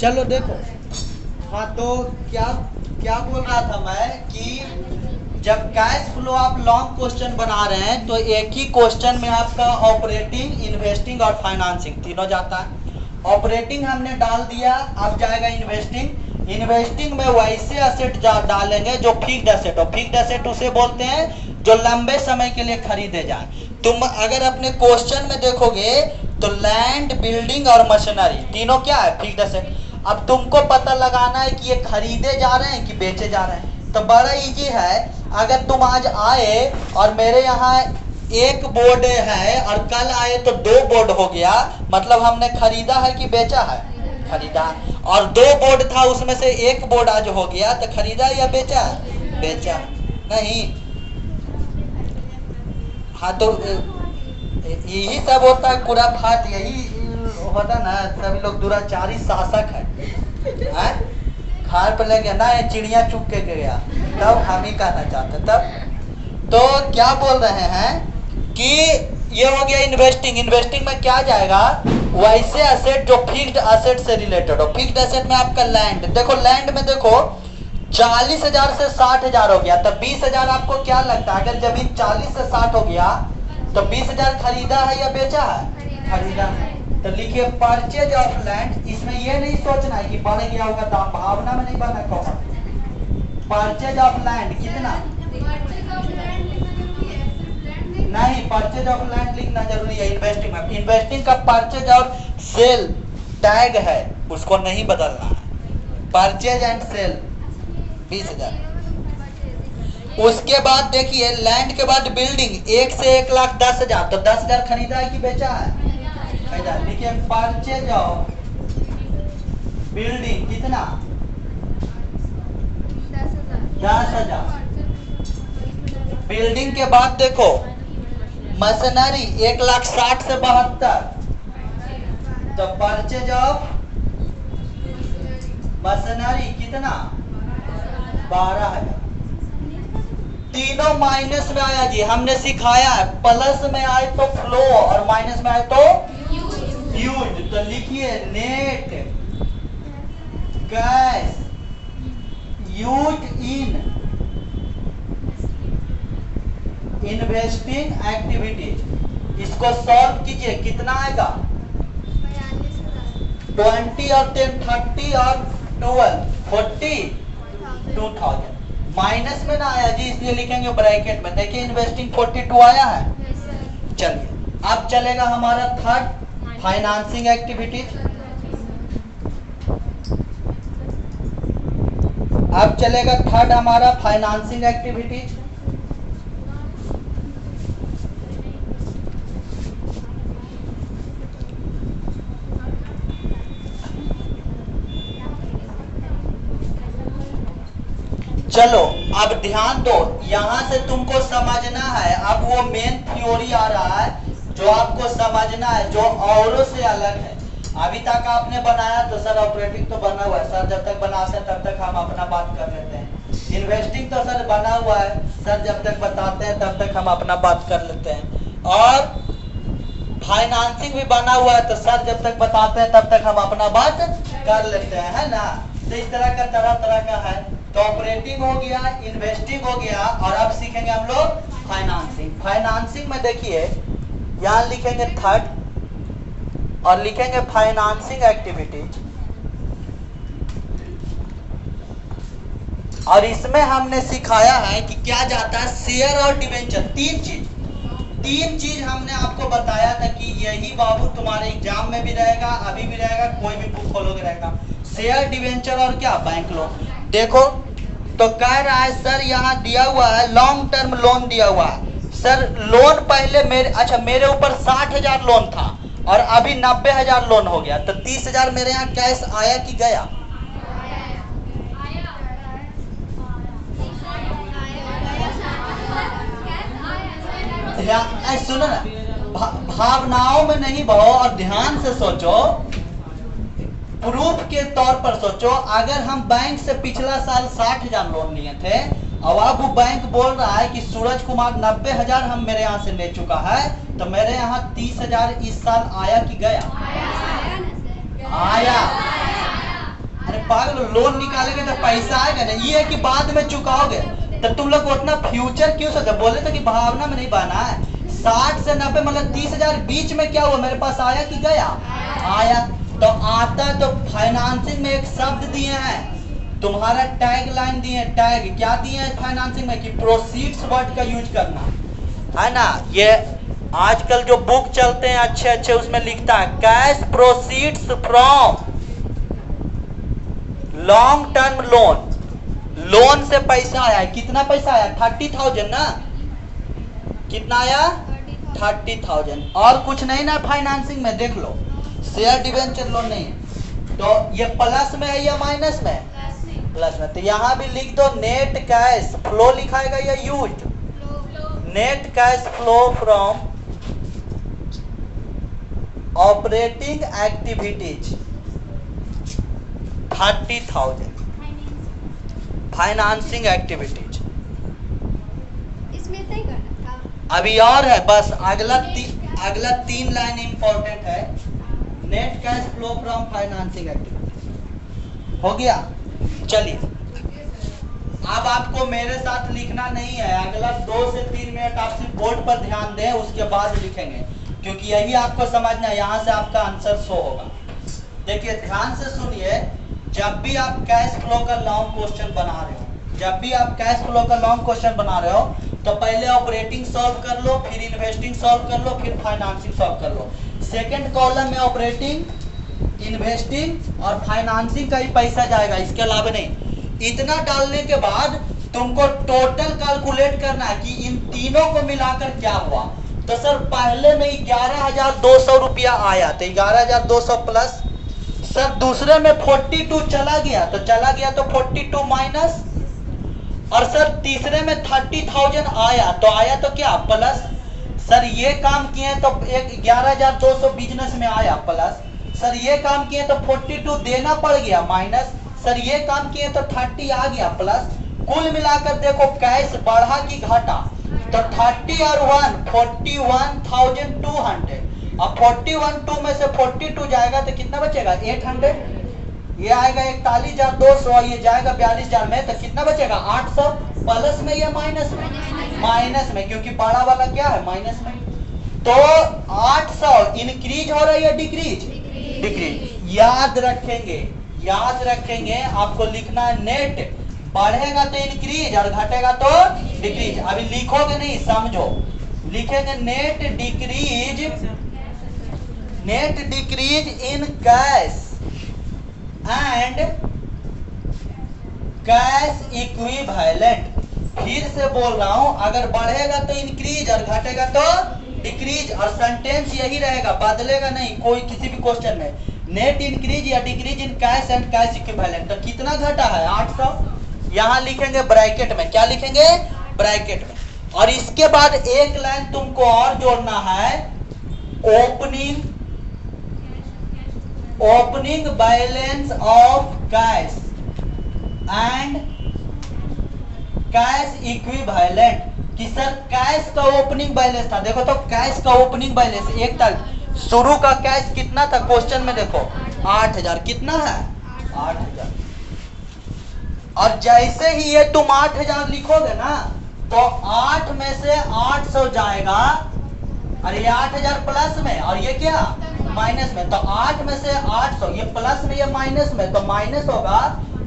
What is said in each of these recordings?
चलो देखो, हाँ तो क्या क्या बोल रहा था मैं कि जब कैश फ्लो आप लॉन्ग क्वेश्चन बना रहे हैं तो एक ही क्वेश्चन में आपका ऑपरेटिंग, इन्वेस्टिंग और फाइनेंसिंग तीनों जाता है। ऑपरेटिंग हमने डाल दिया, अब जाएगा इन्वेस्टिंग। इन्वेस्टिंग में वैसे असेट डालेंगे जो फिक्स्ड असेट हो। फिक्स्ड असेट उसे बोलते हैं जो लंबे समय के लिए खरीदे जाए। तुम अगर अपने क्वेश्चन में देखोगे तो लैंड, बिल्डिंग और मशीनरी तीनों क्या है? Fixed asset. अब तुमको पता लगाना है कि ये खरीदे जा रहे हैं कि बेचे जा रहे हैं। तो बड़ा इजी है, अगर तुम आज आए और मेरे यहाँ एक बोर्ड है और कल आए तो 2 बोर्ड हो गया, मतलब हमने खरीदा है कि बेचा है? खरीदा। और 2 बोर्ड था उसमें से एक बोर्ड आज हो गया, तो खरीदा या बेचा? बेचा। नहीं, हाँ तो यही सब होता है, खुराफात यही होता ना। सभी लोग दुराचारी शासक है, खार पे लगे ना, ये चिड़िया चुप के गया, तब हम ही कहना चाहते। तब तो क्या बोल रहे हैं कि ये हो गया इन्वेस्टिंग। इन्वेस्टिंग में क्या जाएगा? वैसे असेट जो फिक्स्ड असेट से रिलेटेड हो। फिक्स्ड असेट में आपका लैंड, देखो लैंड में देखो 40,000 से 60,000 हो गया, तब 20,000 आपको क्या लगता है? अगर जमीन 40 से 60 हो गया तो 20,000 खरीदा है या बेचा है? खरीदा है। तो लिखिए परचेज ऑफ लैंड। इसमें ये नहीं सोचना है कि बढ़ गया होगा दाम, भावना में नहीं बना कहो। परचेज ऑफ लैंड कितना? नहीं, परचेज ऑफ लैंड लिखना जरूरी है इन्वेस्टिंग में। इन्वेस्टिंग का परचेज और सेल टैग है, उसको नहीं बदलना है। Purchase and sale 20,000। उसके बाद देखिए लैंड के बाद बिल्डिंग 1 से 1,10,000, तो 10,000 खरीदा है कि बेचा है? खरीदा। देखिए परचेज ऑफ बिल्डिंग कितना? 10,000। बिल्डिंग के बाद देखो मशीनरी 1,60,000 से 72, तो परचेज ऑफ मशीनरी कितना? 12,000। तीनों माइनस में आया जी, हमने सिखाया है प्लस में आए तो फ्लो और माइनस में आए तो यूज। तो लिखिए net cash use in investing activities. इसको सॉल्व कीजिए, कितना आएगा? 20 और 10 30 और 12 42,000। माइनस में ना आया जी, इसलिए लिखेंगे ब्रैकेट में। देखिए इन्वेस्टिंग 42 आया है। चलिए अब चलेगा हमारा थर्ड, फाइनेंसिंग एक्टिविटीज। अब चलेगा थर्ड हमारा फाइनेंसिंग एक्टिविटीज। चलो अब ध्यान दो, यहां से तुमको समझना है। अब वो मेन थ्योरी आ रहा है जो आपको समझना है, जो औरों से अलग है। अभी तक आपने बनाया तो सर ऑपरेटिंग तो बना हुआ है सर, जब तक बनाते हैं तब तक हम अपना बात कर लेते हैं। इन्वेस्टिंग तो सर बना हुआ है सर, जब तक बताते हैं तब तक हम अपना बात कर लेते हैं। और फाइनेंसिंग भी बना हुआ है तो सर जब तक बताते हैं तब तक हम अपना बात कर लेते हैं, है ना। तो इस तरह का तरह तरह का है। तो ऑपरेटिंग हो गया, इन्वेस्टिंग हो गया, और अब सीखेंगे हम लोग फाइनेंसिंग। फाइनेंसिंग में देखिए यहां लिखेंगे थर्ड और लिखेंगे फाइनेंसिंग एक्टिविटीज। और इसमें हमने सिखाया है कि क्या जाता है, शेयर और डिवेंचर। तीन चीज हमने आपको बताया था कि यही बाबू तुम्हारे एग्जाम में भी रहेगा, अभी भी रहेगा, कोई भी बुक खोलोगे रहेगा। शेयर, डिवेंचर और क्या, बैंक लोन। देखो तो कह रहा है सर यहाँ दिया हुआ है लॉन्ग टर्म लोन दिया हुआ है। सर लोन पहले मेरे ऊपर 60,000 लोन था और अभी 90,000 लोन हो गया, तो 30,000 मेरे यहाँ कैश आया कि गया? सुनो ना, भावनाओं में नहीं बहो और ध्यान से सोचो, प्रूफ के तौर पर सोचो। अगर हम बैंक से पिछला साल 60,000 लोन लिए थे और अब वो बैंक बोल रहा है कि सूरज कुमार 90,000 हम मेरे यहाँ से ले चुका है, तो मेरे यहाँ 30,000 इस साल आया कि गया? आया। पागल लोन निकालेंगे तो पैसा आएगा ना, ये है कि बाद में चुकाओगे। तो तुम लोग को उतना फ्यूचर क्यों सोचा? बोले तो कि भावना में नहीं बना है। 60 से 90 मतलब 30,000 बीच में क्या हुआ, मेरे पास आया कि गया? आया। तो आता तो फाइनेंसिंग में एक शब्द दिए हैं, तुम्हारा टैग लाइन दिए, टैग क्या दिए हैं फाइनेंसिंग में कि प्रोसीड्स वर्ड का यूज करना है ना। ये आजकल जो बुक चलते हैं अच्छे अच्छे उसमें लिखता है cash proceeds from long term loan. Loan से पैसा आया है, कितना पैसा आया? 30,000 ना, कितना आया? 30,000। और कुछ नहीं ना फाइनेंसिंग में, देख लो शेयर डिवेंचर लोन नहीं है। तो ये प्लस में है या माइनस में? प्लस में। तो यहां भी लिख दो नेट कैश फ्लो लिखाएगा या used? Net cash flow from operating activities 30,000 financing activities. इसमें सही करना था। अभी और है, बस अगला 3 लाइन इंपॉर्टेंट है। Net cash flow from financing activity हो गया। चलिए अब आपको मेरे साथ लिखना नहीं है, अगला 2 से 3 मिनट आप सिर्फ बोर्ड पर ध्यान दें, उसके बाद लिखेंगे, क्योंकि यही आपको समझना है, यहाँ से आपका आंसर शो होगा। देखिए ध्यान से सुनिए, जब भी आप कैश फ्लो का लॉन्ग क्वेश्चन बना रहे हो, जब भी आप कैश फ्लो का लॉन्ग क्वेश्चन बना रहे हो, तो पहले ऑपरेटिंग सॉल्व कर लो, फिर इन्वेस्टिंग सॉल्व कर लो, फिर फाइनेंसिंग सॉल्व कर लो। सेकंड कॉलम में ऑपरेटिंग, इन्वेस्टिंग और फाइनेंसिंग का ही पैसा जाएगा, इसके अलावा नहीं। इतना डालने के बाद तुमको टोटल कैलकुलेट करना है कि इन तीनों को मिलाकर क्या हुआ। तो सर पहले में 11,200 रुपया आया, तो 11,200 प्लस, सर दूसरे में 42 चला गया, तो चला गया तो 42 माइनस, और सर तीसरे में 30,000 आया, तो आया तो क्या? प्लस। सर ये काम किए तो 11,200 बिजनेस में आया प्लस, सर ये काम किए तो 42 देना पड़ गया माइनस, सर ये काम किए तो 30 आ गया प्लस। कुल मिलाकर देखो कैश बढ़ा कि घटा, तो 30 और 1 41,200। अब 41 में से 42 जाएगा तो कितना बचेगा? 800। ये आएगा 41,200, ये जाएगा 42,000 में, तो कितना बचेगा? 800। प्लस में या माइनस में? माइनस में, क्योंकि बड़ा वाला क्या है? माइनस में। तो 800 इंक्रीज हो रहा है या डिक्रीज? डिक्रीज। याद रखेंगे, याद रखेंगे, आपको लिखना है नेट बढ़ेगा तो इंक्रीज और घटेगा तो डिक्रीज। अभी लिखोगे नहीं, समझो, लिखेंगे net decrease in cash and cash equivalent. फिर से बोल रहा हूं, अगर बढ़ेगा तो इंक्रीज और घटेगा तो डिक्रीज, और सेंटेंस यही रहेगा, बदलेगा नहीं कोई किसी भी क्वेश्चन में। नेट इंक्रीज या decrease in cash and cash equivalent. तो कितना घटा है? 800। यहां लिखेंगे ब्रैकेट में, क्या लिखेंगे? ब्रैकेट में। और इसके बाद एक लाइन तुमको और जोड़ना है, opening balance of cash and cash equivalent. कि सर कैश का ओपनिंग बैलेंस था, देखो तो कैश का ओपनिंग बैलेंस एक तारीख शुरू का कैश कितना था? क्वेश्चन में देखो 8,000। कितना है? 8,000। और जैसे ही ये तुम 8,000 लिखोगे ना, तो 8 में से 800 जाएगा, और ये 8,000 प्लस में, और ये क्या? माइनस में। तो 8 में से 800, ये प्लस में या माइनस में? तो माइनस होगा,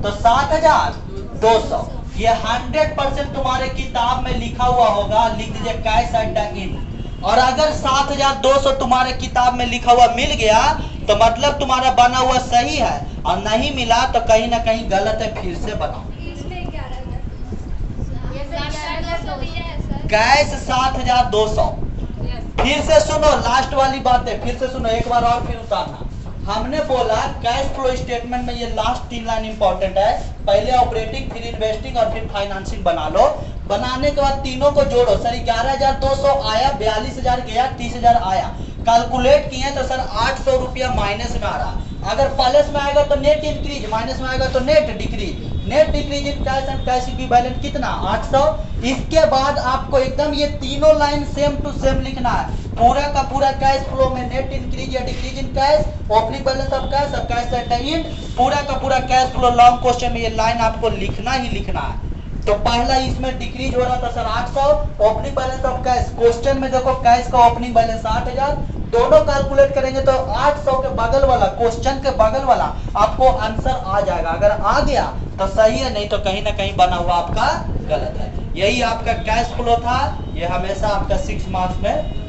तो 7,200। ये 100% तुम्हारे किताब में लिखा हुआ होगा, लिख दीजिए कैश एट द एंड। और अगर 7,200 तुम्हारे किताब में लिखा हुआ मिल गया, तो मतलब तुम्हारा बना हुआ सही है, और नहीं मिला तो कहीं ना कहीं गलत है, फिर से बनाओ। कैश 7,200। फिर से सुनो, लास्ट वाली बात है, फिर से सुनो एक बार और, फिर उतारना। हमने बोला कैश फ्लो स्टेटमेंट में ये लास्ट 3 लाइन इंपॉर्टेंट है, पहले ऑपरेटिंग, फिर इन्वेस्टिंग और फिर फाइनेंसिंग बना लो। बनाने के बाद तीनों को जोड़ो, सर 11,200 आया, 42,000 गया, 30,000 आया, कैलकुलेट किए तो सर 800 रुपया माइनस में आ रहा। अगर प्लस में आएगा तो नेट इंक्रीज, माइनस में आएगा तो net decrease. Net decrease in cash and cash equivalent कितना? 800। इसके बाद आपको एकदम ये तीनों लाइन सेम टू सेम लिखना है। पूरा का पूरा कैश फ्लो में नेट इंक्रीज या decrease in cash, opening balance of cash और कैश एट द एंड, पूरा का पूरा कैश फ्लो लॉन्ग क्वेश्चन में ये लाइन आपको लिखना ही लिखना है। तो पहला इसमें डिक्रीज हो रहा था sir 800, opening balance of cash, question में देखो कैश का ओपनिंग बैलेंस 8000, दोनों कैलकुलेट करेंगे तो 800 के बगल वाला, क्वेश्चन के बगल वाला आपको आंसर आ जाएगा। अगर आ गया तो सही है, नहीं तो कहीं ना कहीं बना हुआ आपका गलत है। यही आपका कैश फ्लो था, ये हमेशा आपका 6 मार्क्स में